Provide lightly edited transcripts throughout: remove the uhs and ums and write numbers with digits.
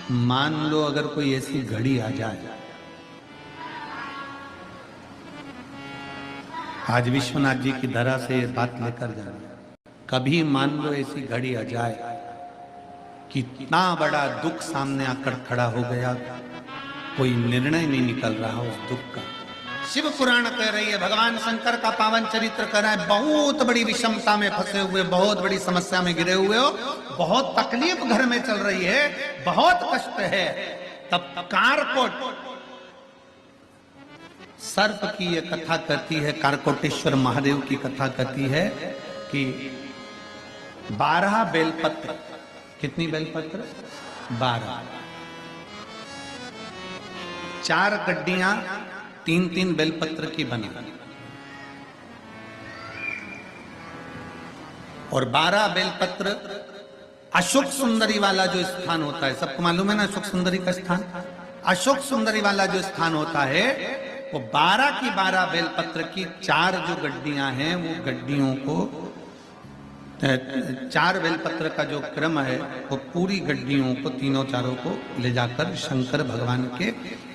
मान लो अगर कोई ऐसी घड़ी आ जाए, आज विश्वनाथ जी की धरा से ये बात लेकर जाना, कभी मान लो ऐसी घड़ी आ जाए कि इतना बड़ा दुख सामने आकर खड़ा हो गया, कोई निर्णय नहीं निकल रहा उस दुख का। शिव पुराण कह रही है, भगवान शंकर का पावन चरित्र कह रहा है, बहुत बड़ी विषमता में फंसे हुए, बहुत बड़ी समस्या में गिरे हुए हो, बहुत तकलीफ घर में चल रही है, बहुत कष्ट है। तब कारकोट सर्प की यह कथा कहती है, कारकोटेश्वर महादेव की कथा कहती है कि 12 बेलपत्र, कितनी बेलपत्र? 12, 4 गड्डियां 3-3 बेलपत्र की बनी और 12 बेलपत्र अशोक सुंदरी वाला जो स्थान होता है, सबको मालूम है ना अशोक सुंदरी का स्थान? अशोक सुंदरी वाला जो स्थान होता है वो 12 की 12 बेलपत्र की 4 जो गड्डियां हैं, वो गड्डियों को 4 बेलपत्र का जो क्रम है वो पूरी गड्डियों को, तीनों चारों को ले जाकर शंकर भगवान के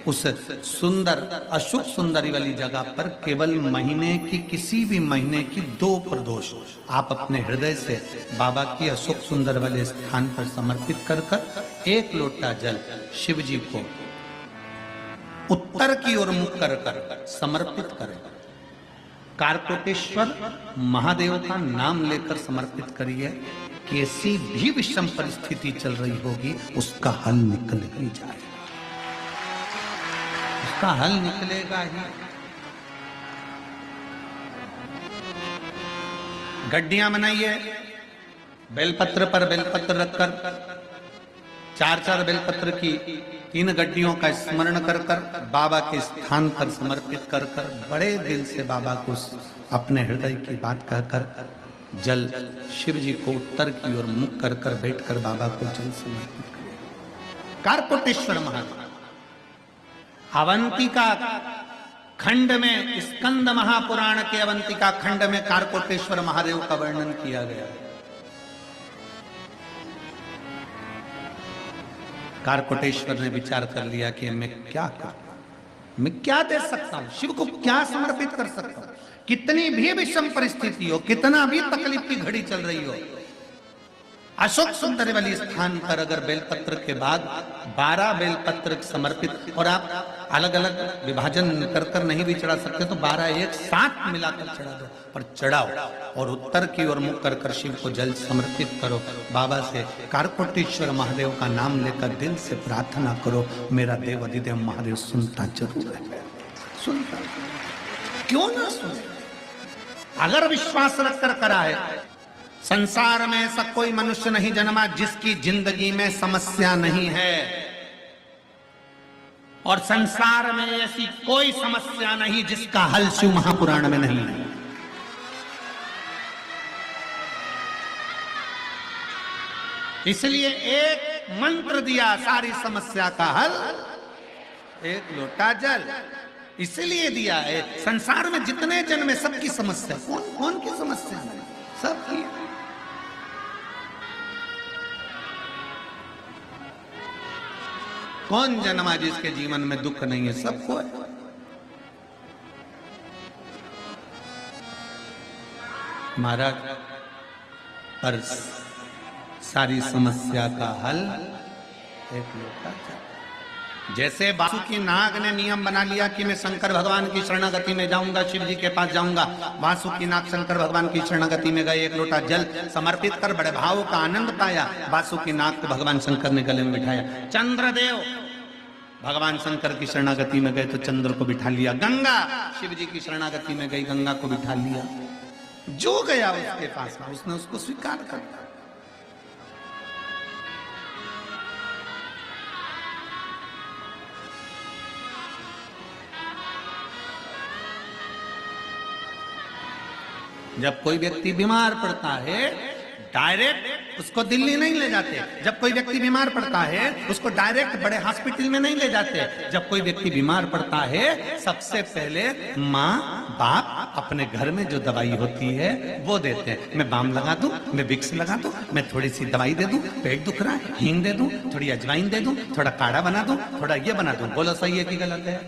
उस सुंदर अशुभ सुंदरी वाली जगह पर केवल महीने की, किसी भी महीने की 2 प्रदोष आप अपने हृदय से बाबा की अशुभ सुंदर वाले स्थान पर समर्पित कर कर 1 लोटा जल शिव जी को उत्तर की ओर मुख कर कर समर्पित करें। कारकोटेश्वर महादेव का नाम लेकर समर्पित करिए कि ऐसी भी विषम परिस्थिति चल रही होगी, उसका हल निकल ही जाए, उसका हल निकलेगा ही। गड्डियां बनाइए, बेलपत्र पर बेलपत्र रखकर 4-4 बेलपत्र की 3 गड्डियों का स्मरण कर कर बाबा के स्थान पर समर्पित कर कर बड़े दिल से बाबा को अपने हृदय की बात कहकर जल शिव जी को उत्तर की ओर मुख कर कर बैठ कर बाबा को जल समर्पित करें। कारकोटेश्वर महादेव अवंतिका खंड में, स्कंद महापुराण के अवंतिका खंड में कारकोटेश्वर महादेव का वर्णन किया गया है। कारकोटेश्वर ने विचार कर लिया कि मैं क्या करूं, मैं क्या दे सकता हूं, शिव को क्या समर्पित कर सकता हूं। कितनी भी विषम परिस्थिति हो, कितना भी तकलीफ की घड़ी चल रही हो, अशोक सुंदरी वाली स्थान पर अगर बेलपत्र के बाद 12 बेलपत्र समर्पित, और आप अलग अलग विभाजन कर कर नहीं भी चढ़ा सकते तो 12 एक साथ मिलाकर चढ़ा दो, पर चढ़ाओ और उत्तर की ओर मुख कर कर शिव को जल समर्पित करो। बाबा से कारकोटेश्वर महादेव का नाम लेकर दिल से प्रार्थना करो, मेरा देव अधिदेव महादेव सुनता जरूर है, सुनता, क्यों ना सुने। अगर विश्वास रखकर करा है, संसार में ऐसा कोई मनुष्य नहीं जन्मा जिसकी जिंदगी में समस्या नहीं है, और संसार में ऐसी कोई समस्या नहीं जिसका हल शिव महापुराण में नहीं है। इसलिए एक मंत्र दिया सारी समस्या का हल, 1 लोटा जल इसलिए दिया है। संसार में जितने जन्म में सबकी समस्या, कौन की समस्या है? सबकी। कौन जन्मा जिसके जीवन में दुख नहीं है? सबको है। महाराज पर सारी समस्या का हल 1 लोटा जल। जैसे वासुकी नाग ने नियम बना लिया कि मैं शंकर भगवान की शरणागति में जाऊंगा, शिव जी के पास जाऊंगा, वासुकी नाग शंकर भगवान की शरणागति में गए, 1 लोटा जल समर्पित कर बड़े भाव का आनंद पाया। वासुकी नाग को भगवान शंकर ने गले में बिठाया। चंद्रदेव भगवान शंकर की शरणागति में गए तो चंद्र को बिठा लिया। गंगा शिव जी की शरणागति में गई, गंगा को बिठा लिया। जो गया उसके पास उसने उसको स्वीकार कर लिया। जब कोई व्यक्ति बीमार पड़ता है, डायरेक्ट उसको दिल्ली नहीं ले जाते। जब कोई व्यक्ति बीमार पड़ता है उसको डायरेक्ट बड़े हॉस्पिटल में नहीं ले जाते। जब कोई व्यक्ति बीमार पड़ता है सबसे पहले माँ बाप अपने घर में जो दवाई होती है वो देते हैं। मैं बाम लगा दूं, मैं विक्स लगा दूं, मैं थोड़ी सी दवाई दे दूं, पेट दुख रहा है हींग दे दूं, थोड़ी अजवाइन दे दूं, थोड़ा काढ़ा बना दूं, थोड़ा ये बना दूं। बोलो सही है कि गलत है?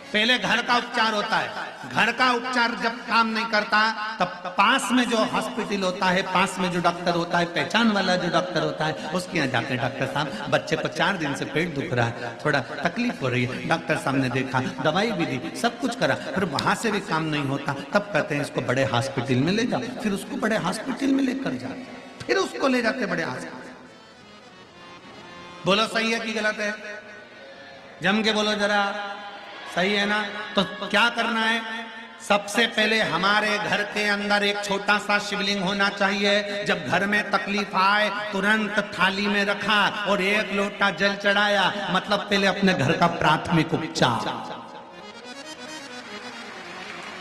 पहले घर का उपचार होता है। घर का उपचार जब काम नहीं करता तब पास में जो हॉस्पिटल होता है, पास में जो डॉक्टर होता है, पहचान वाला जो डॉक्टर होता है, उसके यहाँ जाते हैं। डॉक्टर साहब बच्चे को 4 दिन से पेट दुख रहा है, थोड़ा तकलीफ हो रही है। डॉक्टर साहब ने देखा, दवाई भी दी, सब कुछ करा, फिर वहां से भी काम नहीं होता, तब कहते हैं इसको बड़े हॉस्पिटल में ले जाओ। फिर उसको बड़े हॉस्पिटल में लेकर जाते, फिर उसको ले जाते बड़े हॉस्पिटल। बोलो सही है कि गलत है? जम के बोलो जरा, सही है ना? तो क्या करना है? सबसे पहले हमारे घर के अंदर एक छोटा सा शिवलिंग होना चाहिए। जब घर में तकलीफ आए तुरंत थाली में रखा और 1 लोटा जल चढ़ाया, मतलब पहले अपने घर का प्राथमिक उपचार।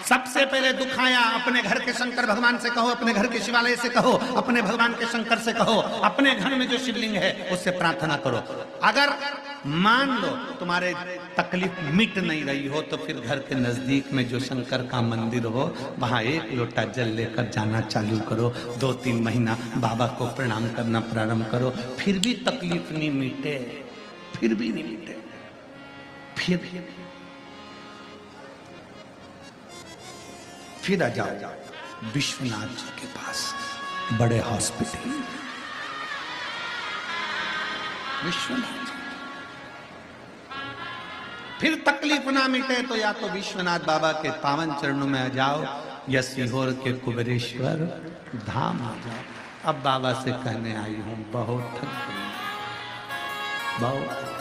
सबसे पहले दुख आया, अपने घर के शंकर भगवान से कहो, अपने घर के शिवालय से कहो, अपने भगवान के शंकर से कहो, अपने घर में जो शिवलिंग है उससे प्रार्थना करो। अगर मान लो तुम्हारे तकलीफ मिट नहीं रही हो तो फिर घर के नजदीक में जो शंकर का मंदिर हो वहां 1 लोटा जल लेकर जाना चालू करो। 2-3 महीना बाबा को प्रणाम करना प्रारंभ करो। फिर भी तकलीफ नहीं मिटे, फिर भी नहीं मिटे, फिर आ जाओ विश्वनाथ जी के पास, बड़े हॉस्पिटल। विश्वनाथ जी, फिर तकलीफ ना मिटे तो या तो विश्वनाथ बाबा के पावन चरणों में आ जाओ या सीहोर के कुबेरेश्वर धाम आ जाओ। अब बाबा से कहने आई हूं बहुत थक गई, बहुत